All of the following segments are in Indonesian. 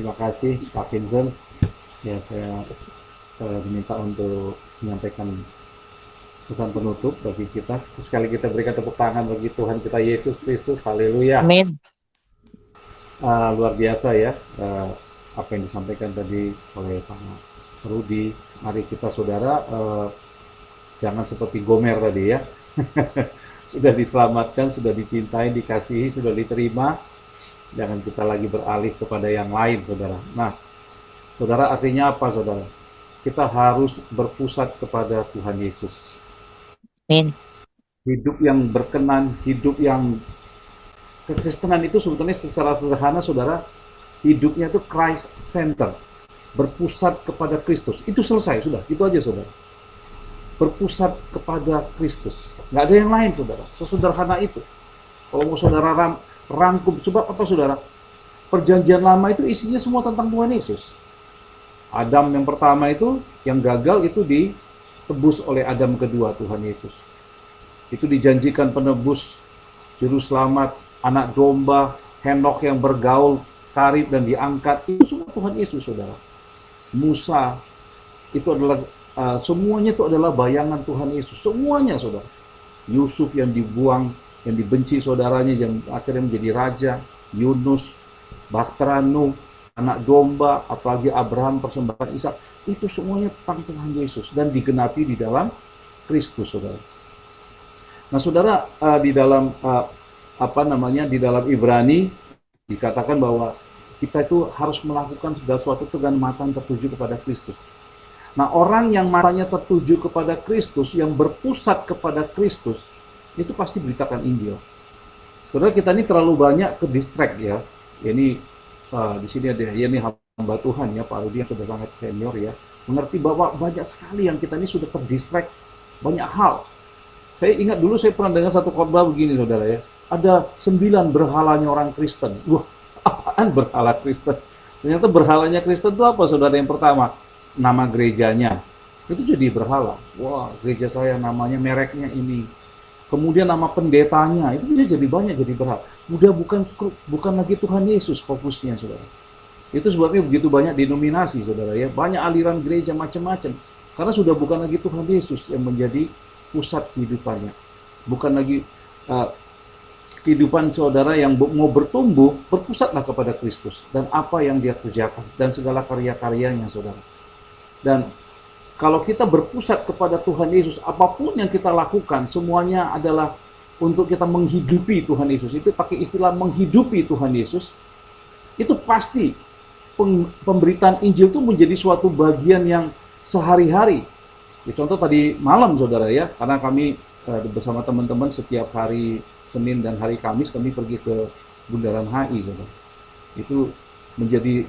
Terima kasih Pak Vincent. Ya, saya diminta untuk menyampaikan pesan penutup bagi kita. Sekali kita berikan tepuk tangan bagi Tuhan kita Yesus Kristus. Haleluya. Amin. Luar biasa ya, apa yang disampaikan tadi oleh Pak Rudi. Mari kita saudara, jangan seperti Gomer tadi ya. Sudah diselamatkan, sudah dicintai, dikasihi, sudah diterima. Jangan kita lagi beralih kepada yang lain, saudara. Nah, saudara, artinya apa, saudara? Kita harus berpusat kepada Tuhan Yesus. Amin. Hidup yang berkenan, hidup yang kekristenan itu sebetulnya secara sederhana, saudara, hidupnya itu Christ center, berpusat kepada Kristus. Itu selesai, sudah. Itu aja, saudara. Berpusat kepada Kristus. Nggak ada yang lain, saudara. Sesederhana itu. Kalau mau saudara rangkum, sebab apa, saudara? Perjanjian lama itu isinya semua tentang Tuhan Yesus. Adam yang pertama itu, yang gagal itu ditebus oleh Adam kedua, Tuhan Yesus. Itu dijanjikan penebus, juru selamat, anak domba, Henok yang bergaul, karib dan diangkat. Itu semua Tuhan Yesus, saudara. Musa, itu adalah, semuanya itu adalah bayangan Tuhan Yesus. Semuanya, saudara. Yusuf yang dibuang, yang dibenci saudaranya, yang akhirnya menjadi raja. Yunus, Bahtera, Nuh, anak domba, apalagi Abraham, persembahan Ishak, itu semuanya tentang Tuhan Yesus dan digenapi di dalam Kristus, saudara. Nah, saudara, di dalam di dalam Ibrani dikatakan bahwa kita itu harus melakukan segala sesuatu dengan mata tertuju kepada Kristus. Nah, orang yang matanya tertuju kepada Kristus, yang berpusat kepada Kristus, itu pasti beritakan Injil. Saudara, kita ini terlalu banyak ke distract ya. Ini di sini ada ya, ini hamba Tuhan ya, Pak Rudi yang sudah sangat senior ya, mengerti bahwa banyak sekali yang kita ini sudah terdistract banyak hal. Saya ingat dulu saya pernah dengar satu khotbah begini, saudara ya, ada 9 berhalanya orang Kristen. Wah, apaan berhala Kristen? Ternyata berhalanya Kristen itu apa, saudara? Yang pertama, nama gerejanya itu jadi berhala. Wah, gereja saya namanya, mereknya ini. Kemudian nama pendetanya itu bisa jadi banyak, jadi berhala. Udah bukan lagi Tuhan Yesus fokusnya, saudara. Itu sebabnya begitu banyak denominasi, saudara ya. Banyak aliran gereja macam-macam. Karena sudah bukan lagi Tuhan Yesus yang menjadi pusat kehidupannya. Bukan lagi kehidupan saudara yang mau bertumbuh, berpusatlah kepada Kristus dan apa yang dia kerjakan dan segala karya-karyanya, saudara. Dan kalau kita berpusat kepada Tuhan Yesus, apapun yang kita lakukan, semuanya adalah untuk kita menghidupi Tuhan Yesus. Itu pakai istilah menghidupi Tuhan Yesus. Itu pasti pemberitaan Injil itu menjadi suatu bagian yang sehari-hari. Ya, contoh tadi malam, saudara ya, karena kami bersama teman-teman setiap hari Senin dan hari Kamis kami pergi ke Bundaran HI, saudara. Itu menjadi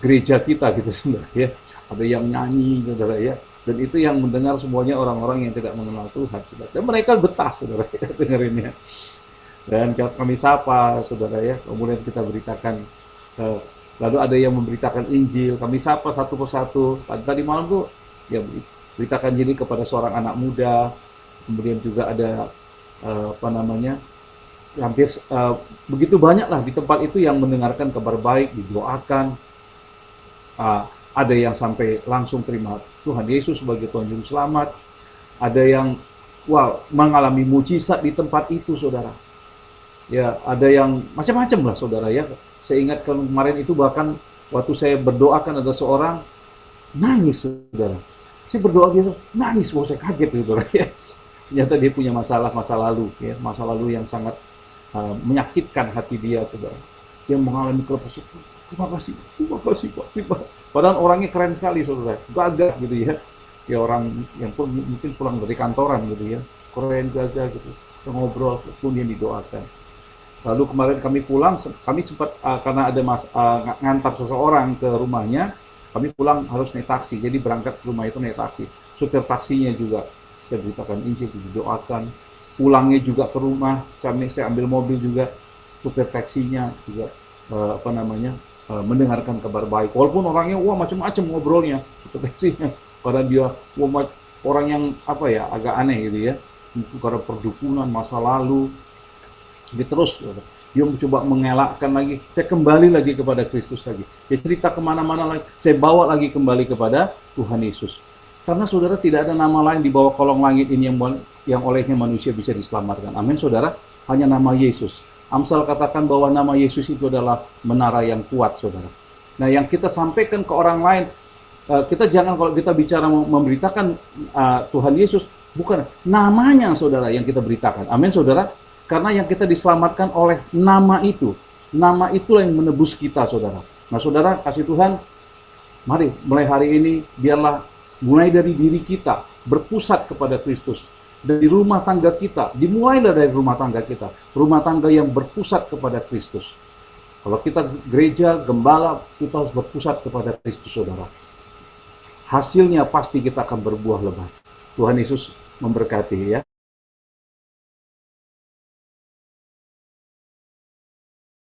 gereja kita gitu, saudara ya. Ada yang nyanyi, saudara ya, dan itu yang mendengar semuanya orang-orang yang tidak mengenal Tuhan, saudara. Dan mereka betah, saudara ya, dengerinnya. Dan kami sapa, saudara ya, kemudian kita beritakan, lalu ada yang memberitakan Injil, kami sapa satu persatu. Tadi malam tuh ya beritakan Injil kepada seorang anak muda, kemudian juga ada hampir begitu banyak lah di tempat itu yang mendengarkan kabar baik, didoakan. Ada yang sampai langsung terima Tuhan Yesus sebagai Tuhan Juru Selamat. Ada yang mengalami mujizat di tempat itu, saudara. Ya, ada yang macam-macam lah, saudara ya. Saya ingat kemarin itu bahkan waktu saya berdoakan ada seorang nangis, saudara. Saya berdoa biasa, nangis, saya kaget, saudara ya. Ternyata dia punya masa lalu, ya, masa lalu yang sangat menyakitkan hati dia, saudara. Dia mengalami kelepasan. Terima kasih Pak. Padahal orangnya keren sekali, saudara. Gagah gitu ya. Ya orang yang mungkin pulang dari kantoran gitu ya. Keren, gagah gitu. Kita ngobrol, kemudian didoakan. Lalu kemarin kami pulang, kami sempat karena ada ngantar seseorang ke rumahnya, kami pulang harus naik taksi. Jadi berangkat ke rumah itu naik taksi. Supir taksinya juga saya beritakan Injil, didoakan. Pulangnya juga ke rumah, saya ambil mobil juga. Supir taksinya juga mendengarkan kabar baik. Walaupun orangnya macam-macam ngobrolnya, sepertinya karena dia orang yang agak aneh gitu ya. Itu karena perdukunan masa lalu. Jadi terus dia mencoba mengelakkan lagi, saya kembali lagi kepada Kristus lagi. Dia cerita kemana-mana lagi, saya bawa lagi kembali kepada Tuhan Yesus. Karena saudara, tidak ada nama lain di bawah kolong langit ini yang olehnya manusia bisa diselamatkan. Amin saudara, hanya nama Yesus. Amsal katakan bahwa nama Yesus itu adalah menara yang kuat saudara. Nah yang kita sampaikan ke orang lain, kita jangan kalau kita bicara memberitakan Tuhan Yesus, bukan namanya saudara yang kita beritakan. Amin saudara. Karena yang kita diselamatkan oleh nama itu. Nama itulah yang menebus kita saudara. Nah saudara, kasih Tuhan, mari mulai hari ini biarlah mulai dari diri kita berpusat kepada Kristus. Dari rumah tangga kita, dimulailah dari rumah tangga kita. Rumah tangga yang berpusat kepada Kristus. Kalau kita gereja, gembala, kita harus berpusat kepada Kristus saudara. Hasilnya pasti kita akan berbuah lebat. Tuhan Yesus memberkati ya.